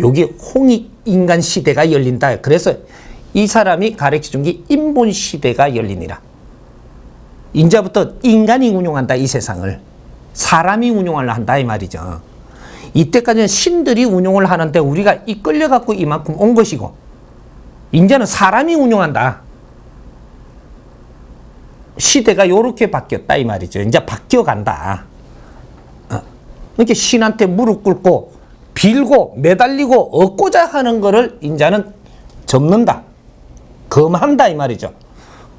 여기 홍익인간 시대가 열린다. 그래서 이 사람이 가르쳐준 게 인본 시대가 열리니라. 이제부터 인간이 운용한다, 이 세상을. 사람이 운용을 한다, 이 말이죠. 이때까지는 신들이 운용을 하는데 우리가 이끌려갖고 이만큼 온 것이고, 이제는 사람이 운용한다. 시대가 요렇게 바뀌었다, 이 말이죠. 이제 바뀌어간다. 이렇게 신한테 무릎 꿇고 빌고 매달리고 얻고자 하는 거를 이제는 접는다. 금한다, 이 말이죠.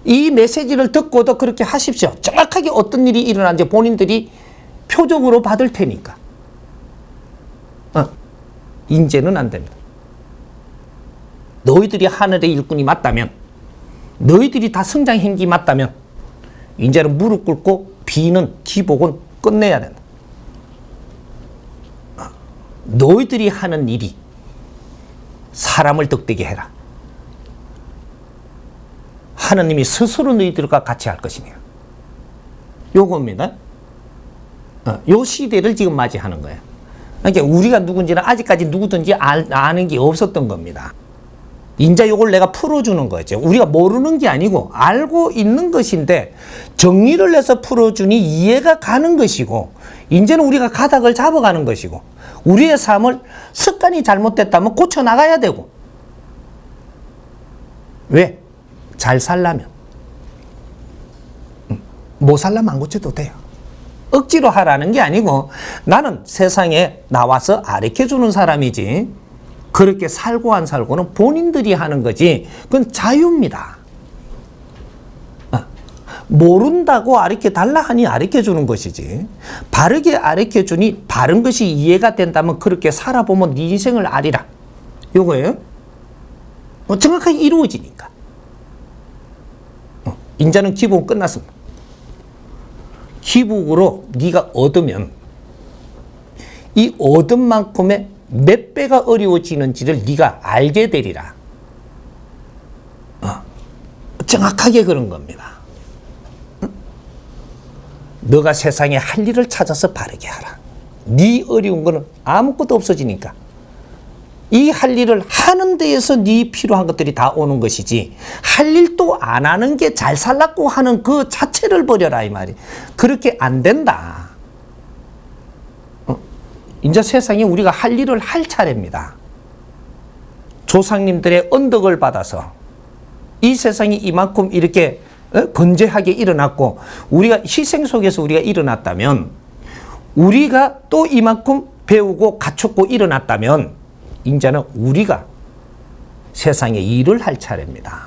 이 메시지를 듣고도 그렇게 하십시오. 정확하게 어떤 일이 일어나는지 본인들이 표적으로 받을 테니까. 이제는 안 됩니다. 너희들이 하늘의 일꾼이 맞다면, 너희들이 다 성장 행기 맞다면 이제는 무릎 꿇고 비는 기복은 끝내야 된다. 너희들이 하는 일이 사람을 덕되게 해라. 하느님이 스스로 너희들과 같이 할 것이냐. 요겁니다. 요 시대를 지금 맞이하는 거예요. 그러니까 우리가 누군지는 아직까지 누구든지 아는 게 없었던 겁니다. 이제 요걸 내가 풀어주는 거죠. 우리가 모르는 게 아니고 알고 있는 것인데 정리를 해서 풀어주니 이해가 가는 것이고, 이제는 우리가 가닥을 잡아가는 것이고, 우리의 삶을 습관이 잘못됐다면 고쳐나가야 되고. 왜? 잘 살려면. 못 살려면 안 고쳐도 돼요. 억지로 하라는 게 아니고, 나는 세상에 나와서 가르쳐주는 사람이지 그렇게 살고 안 살고는 본인들이 하는 거지. 그건 자유입니다. 모른다고 가르쳐달라 하니 가르쳐주는 것이지, 바르게 가르쳐주니 바른 것이 이해가 된다면 그렇게 살아보면 네 인생을 알리라. 요거예요. 정확하게 이루어지니까. 인자는 기복 끝났습니다. 기복으로 네가 얻으면 이 얻은 만큼의 몇 배가 어려워지는지를 네가 알게 되리라. 정확하게 그런 겁니다. 너가 세상에 할 일을 찾아서 바르게 하라. 네 어려운 거는 아무것도 없어지니까. 이 할 일을 하는 데에서 네 필요한 것들이 다 오는 것이지, 할 일도 안 하는 게 잘 살라고 하는 그 자체를 버려라, 이 말이. 그렇게 안 된다. 이제 세상에 우리가 할 일을 할 차례입니다. 조상님들의 언덕을 받아서 이 세상이 이만큼 이렇게 건재하게 일어났고, 우리가 희생 속에서 우리가 일어났다면, 우리가 또 이만큼 배우고 갖췄고 일어났다면, 이제는 우리가 세상에 일을 할 차례입니다.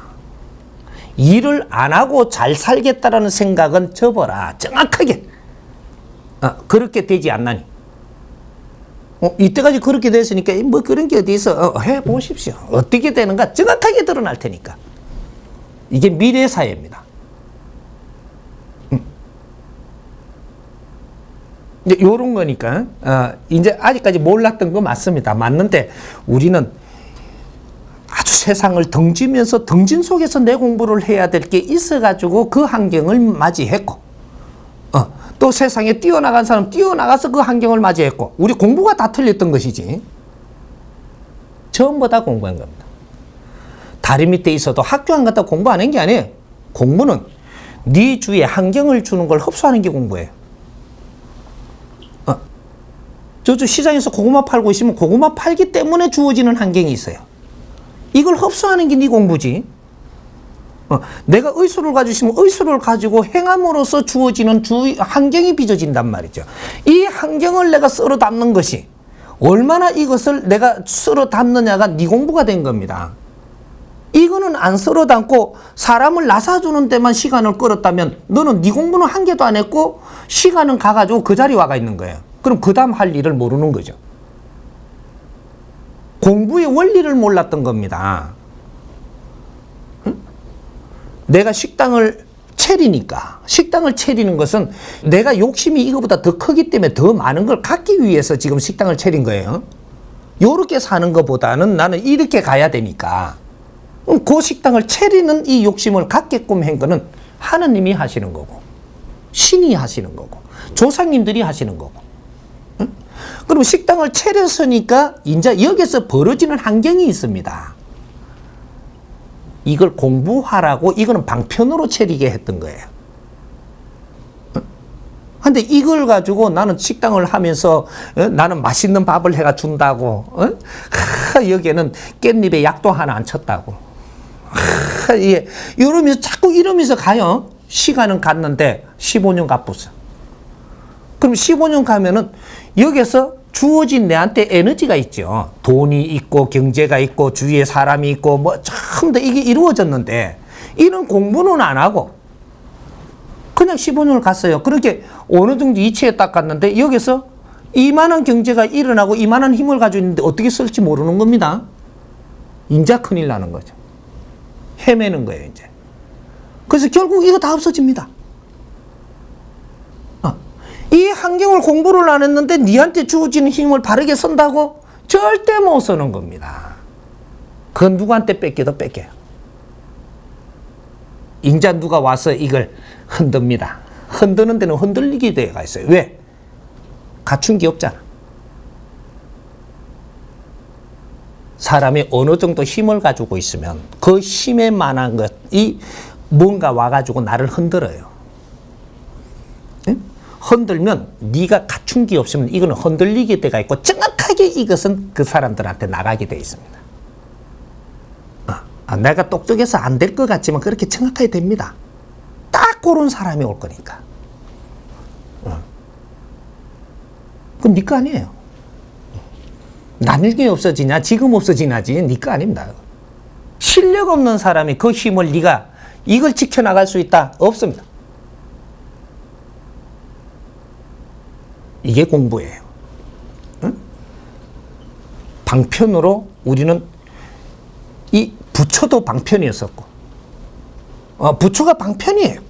일을 안 하고 잘 살겠다라는 생각은 접어라. 정확하게. 그렇게 되지 않나니. 이때까지 그렇게 됐으니까 뭐 그런 게 어디 있어. 해보십시오. 어떻게 되는가 정확하게 드러날 테니까. 이게 미래 사회입니다. 이제 요런 거니까, 이제 아직까지 몰랐던 거 맞습니다. 맞는데 우리는 아주 세상을 덩지면서 덩진 속에서 내 공부를 해야 될 게 있어가지고 그 환경을 맞이했고, 또 세상에 뛰어나간 사람 뛰어나가서 그 환경을 맞이했고, 우리 공부가 다 틀렸던 것이지. 전부 다 공부한 겁니다. 다리 밑에 있어도 학교 안 갔다 공부 안 한 게 아니에요. 공부는 네 주위에 환경을 주는 걸 흡수하는 게 공부예요. 저쪽 시장에서 고구마 팔고 있으면 고구마 팔기 때문에 주어지는 환경이 있어요. 이걸 흡수하는 게 네 공부지. 내가 의술을 가지고 있으면 의술을 가지고 행함으로써 주어지는 환경이 빚어진단 말이죠. 이 환경을 내가 쓸어 담는 것이, 얼마나 이것을 내가 쓸어 담느냐가 네 공부가 된 겁니다. 이거는 안 쓸어 담고 사람을 나사주는 데만 시간을 끌었다면 너는 네 공부는 한 개도 안 했고 시간은 가가지고 그 자리에 와가 있는 거예요. 그럼 그 다음 할 일을 모르는 거죠. 공부의 원리를 몰랐던 겁니다. 응? 내가 식당을 차리니까, 식당을 차리는 것은 내가 욕심이 이거보다 더 크기 때문에 더 많은 걸 갖기 위해서 지금 식당을 차린 거예요. 요렇게 사는 것보다는 나는 이렇게 가야 되니까. 그 식당을 차리는 이 욕심을 갖게끔 한 거는 하느님이 하시는 거고, 신이 하시는 거고, 조상님들이 하시는 거고. 그럼 식당을 차렸으니까 이제 여기서 벌어지는 환경이 있습니다. 이걸 공부하라고 이거는 방편으로 차리게 했던 거예요. 근데 이걸 가지고 나는 식당을 하면서 나는 맛있는 밥을 해가 준다고 여기에는 깻잎에 약도 하나 안 쳤다고 예. 이러면서 자꾸 이러면서 가요. 시간은 갔는데 15년 갚았어. 그럼 15년 가면은 여기서 주어진 내한테 에너지가 있죠. 돈이 있고 경제가 있고 주위에 사람이 있고 뭐 전부 다 이게 이루어졌는데 이런 공부는 안 하고 그냥 15년을 갔어요. 그렇게 어느 정도 이치에 딱 갔는데 여기서 이만한 경제가 일어나고 이만한 힘을 가지고 있는데 어떻게 쓸지 모르는 겁니다. 인자 큰일 나는 거죠. 헤매는 거예요, 이제. 그래서 결국 이거 다 없어집니다. 이 환경을 공부를 안 했는데 니한테 주어지는 힘을 바르게 쓴다고? 절대 못 쓰는 겁니다. 그건 누구한테 뺏겨도 뺏겨요. 인자 누가 와서 이걸 흔듭니다. 흔드는 데는 흔들리게 되어가 있어요. 왜? 갖춘 게 없잖아. 사람이 어느 정도 힘을 가지고 있으면 그 힘에 만한 것이 뭔가 와가지고 나를 흔들어요. 응? 흔들면 네가 갖춘 게 없으면 이거는 흔들리게 돼가 있고 정확하게 이것은 그 사람들한테 나가게 돼 있습니다. 내가 똑똑해서 안 될 것 같지만 그렇게 정확하게 됩니다. 딱 그런 사람이 올 거니까. 그건 네 거 아니에요. 나중에 없어지냐 지금 없어지냐지 네 거 아닙니다. 실력 없는 사람이 그 힘을 네가 이걸 지켜나갈 수 있다? 없습니다. 이게 공부예요. 응? 방편으로 우리는 이 부처도 방편이었었고 부처가 방편이에요.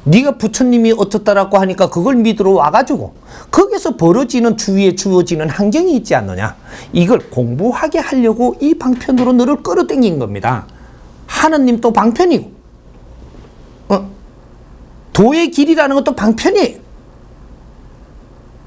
네가 부처님이 어떻다라고 하니까 그걸 믿으러 와가지고 거기서 벌어지는 주위에 주어지는 환경이 있지 않느냐. 이걸 공부하게 하려고 이 방편으로 너를 끌어당긴 겁니다. 하느님도 방편이고 도의 길이라는 것도 방편이에요.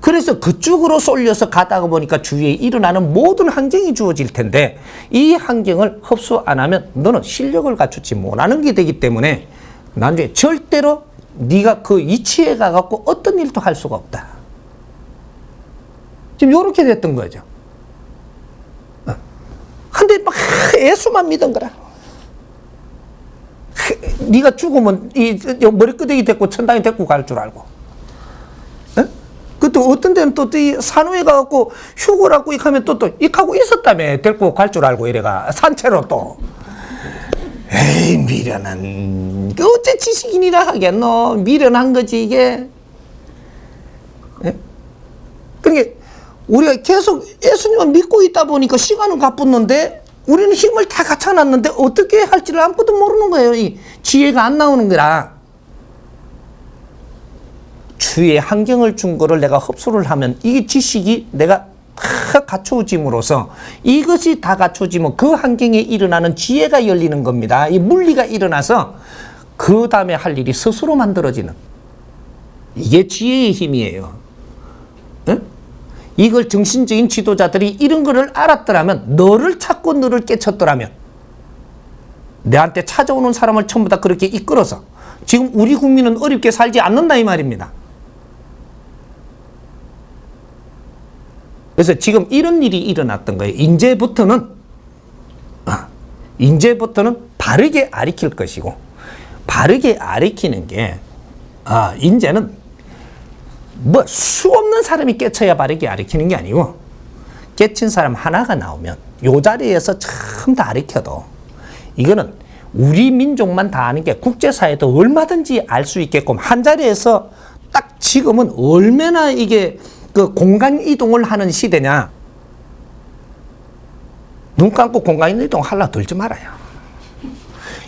그래서 그쪽으로 쏠려서 가다가 보니까 주위에 일어나는 모든 환경이 주어질 텐데 이 환경을 흡수 안 하면 너는 실력을 갖추지 못하는 게 되기 때문에 나중에 절대로 네가 그 위치에 가갖고 어떤 일도 할 수가 없다. 지금 이렇게 됐던 거죠. 근데 막 예수만 믿은 거라. 네가 죽으면 이 머리끄댕이 데리고 천당에 데리고 갈 줄 알고. 그또 어떤 데는 또 산후에 가갖고 휴고를 하고 하면 또 하고 있었다며 데리고 갈 줄 알고 이래가 산채로 또. 에이 미련한 어째 지식인이라 하겠노. 미련한 거지 이게. 그러니까 우리가 계속 예수님을 믿고 있다 보니까 시간은 가뿐는데 우리는 힘을 다 갖춰놨는데 어떻게 할지를 아무것도 모르는 거예요. 이 지혜가 안 나오는 거라. 주위에 환경을 준 거를 내가 흡수를 하면 이게 지식이 내가 다 갖춰짐으로써 이것이 다 갖춰지면 그 환경에 일어나는 지혜가 열리는 겁니다. 이 물리가 일어나서 그 다음에 할 일이 스스로 만들어지는 이게 지혜의 힘이에요. 응? 이걸 정신적인 지도자들이 이런 거를 알았더라면 너를 찾고 너를 깨쳤더라면 내한테 찾아오는 사람을 전부 다 그렇게 이끌어서 지금 우리 국민은 어렵게 살지 않는다 이 말입니다. 그래서 지금 이런 일이 일어났던 거예요. 이제부터는 바르게 가르칠 것이고 바르게 가르치는 게 이제는 뭐 수 없는 사람이 깨쳐야 바르게 가르치는 게 아니고 깨친 사람 하나가 나오면 요 자리에서 참 다 가르쳐도 이거는 우리 민족만 다 아는 게 국제사회도 얼마든지 알 수 있게끔 한 자리에서 딱 지금은 얼마나 이게 그 공간 이동을 하는 시대냐. 눈 감고 공간 이동 하려 들지 말아요.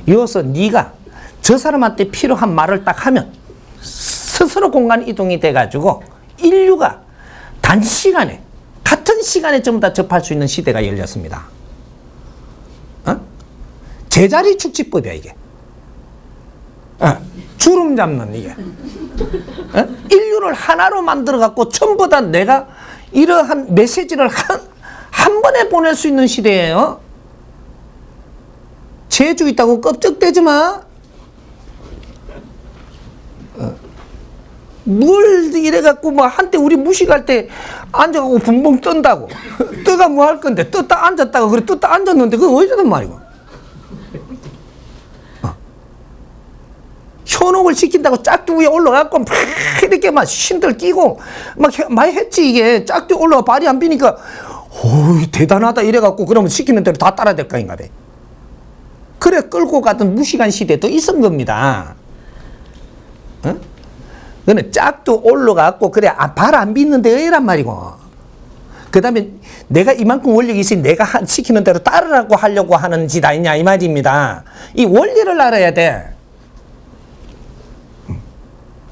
이어서 네가 저 사람한테 필요한 말을 딱 하면 스스로 공간 이동이 돼가지고 인류가 단시간에 같은 시간에 전부 다 접할 수 있는 시대가 열렸습니다. 제자리 축지법이야 이게. 주름 잡는 이게. 어? 인류를 하나로 만들어 갖고 전부 다 내가 이러한 메시지를 한 번에 보낼 수 있는 시대예요. 재주 있다고 껍적대지 마. 뭘 이래갖고 뭐 한때 우리 무식할 때 앉아갖고 붕붕 뜬다고. 뜨가 뭐 할 건데 떴다 앉았다가 그래 떴다 앉았는데 그거 어디서든 말이고. 현혹을 시킨다고 짝두 위에 올라가고 막 이렇게 막 신들 끼고 막 많이 했지. 이게 짝두 올라가 발이 안 비니까 오 대단하다 이래갖고 그러면 시키는 대로 다 따라야 될 거 아닌가 돼. 그래 끌고 가던 무식한 시대도 있은 겁니다. 어? 그는 짝도 올라갔고 그래 발 안 빗는데 왜란 말이고. 그 다음에 내가 이만큼 원력이 있으니 내가 시키는 대로 따르라고 하려고 하는 짓 아니냐 이 말입니다. 이 원리를 알아야 돼.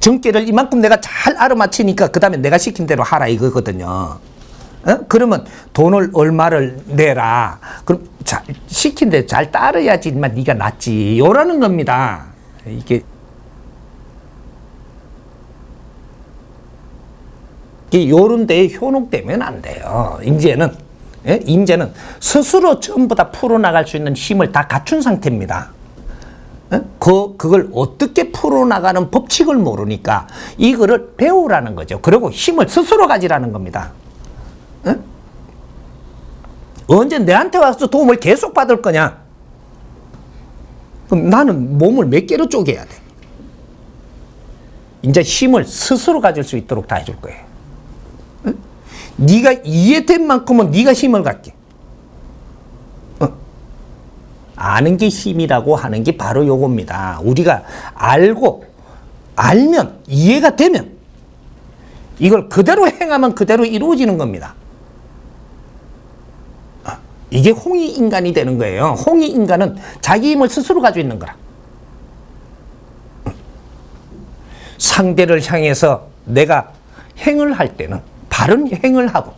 정계를 이만큼 내가 잘 알아맞히니까 그 다음에 내가 시킨 대로 하라 이거거든요. 어? 그러면 돈을 얼마를 내라. 그럼 자, 시킨 대로 잘 따라야지만 네가 낫지. 요라는 겁니다. 이게 요런 데에 현혹되면 안 돼요. 임재는 예? 임재는 스스로 전부 다 풀어나갈 수 있는 힘을 다 갖춘 상태입니다. 그걸 어떻게 풀어나가는 법칙을 모르니까 이거를 배우라는 거죠. 그리고 힘을 스스로 가지라는 겁니다. 언제 내한테 와서 도움을 계속 받을 거냐? 그럼 나는 몸을 몇 개로 쪼개야 돼. 이제 힘을 스스로 가질 수 있도록 다 해줄 거예요. 네가 이해된 만큼은 네가 힘을 갖게. 아는 게 힘이라고 하는 게 바로 요겁니다. 우리가 알면 이해가 되면 이걸 그대로 행하면 그대로 이루어지는 겁니다. 이게 홍익인간이 되는 거예요. 홍익인간은 자기 힘을 스스로 가지고 있는 거라. 상대를 향해서 내가 행을 할 때는 바른 행을 하고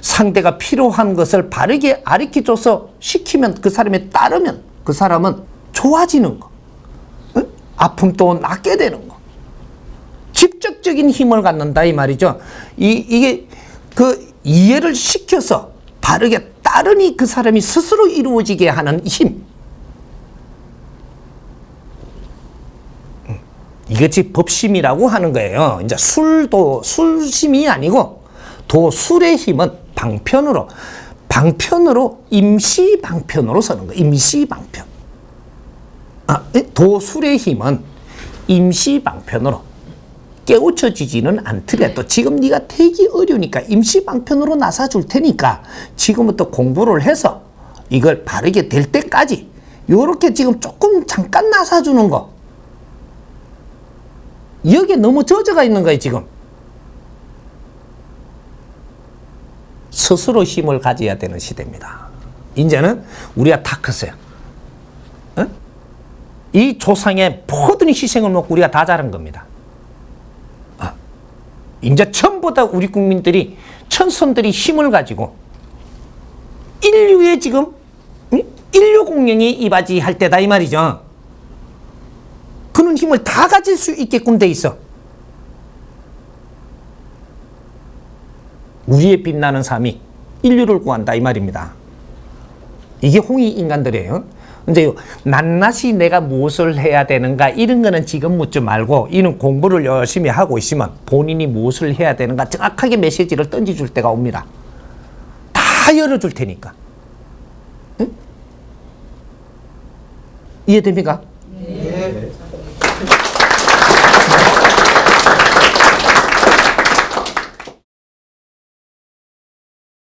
상대가 필요한 것을 바르게 가르쳐줘서 시키면 그 사람에 따르면 그 사람은 좋아지는 거. 아픔도 낫게 되는 거. 직접적인 힘을 갖는다 이 말이죠. 이게 그 이해를 시켜서 바르게 따르니 그 사람이 스스로 이루어지게 하는 힘. 이것이 법심이라고 하는 거예요. 이제 술심이 아니고 도술의 힘은 방편으로 임시방편으로 서는 거예요. 임시방편. 도술의 힘은 임시방편으로 깨우쳐지지는 않더라도 지금 네가 되기 어려우니까 임시방편으로 나서줄 테니까 지금부터 공부를 해서 이걸 바르게 될 때까지 요렇게 지금 조금 잠깐 나서주는 거. 여기에 너무 젖어가 있는 거예요 지금. 스스로 힘을 가져야 되는 시대입니다. 이제는 우리가 다 컸어요. 이 조상의 모든 희생을 먹고 우리가 다 자란 겁니다. 이제 전부 다 우리 국민들이 천선들이 힘을 가지고 인류의 지금 인류 공룡이 이바지할 때다 이 말이죠. 그는 힘을 다 가질 수 있게끔 돼 있어. 우리의 빛나는 삶이 인류를 구한다 이 말입니다. 이게 홍익 인간들이에요. 이제 낱낱이 내가 무엇을 해야 되는가 이런 거는 지금 묻지 말고 이는 공부를 열심히 하고 있으면 본인이 무엇을 해야 되는가 정확하게 메시지를 던져줄 때가 옵니다. 다 열어줄 테니까. 응? 이해됩니까? 네.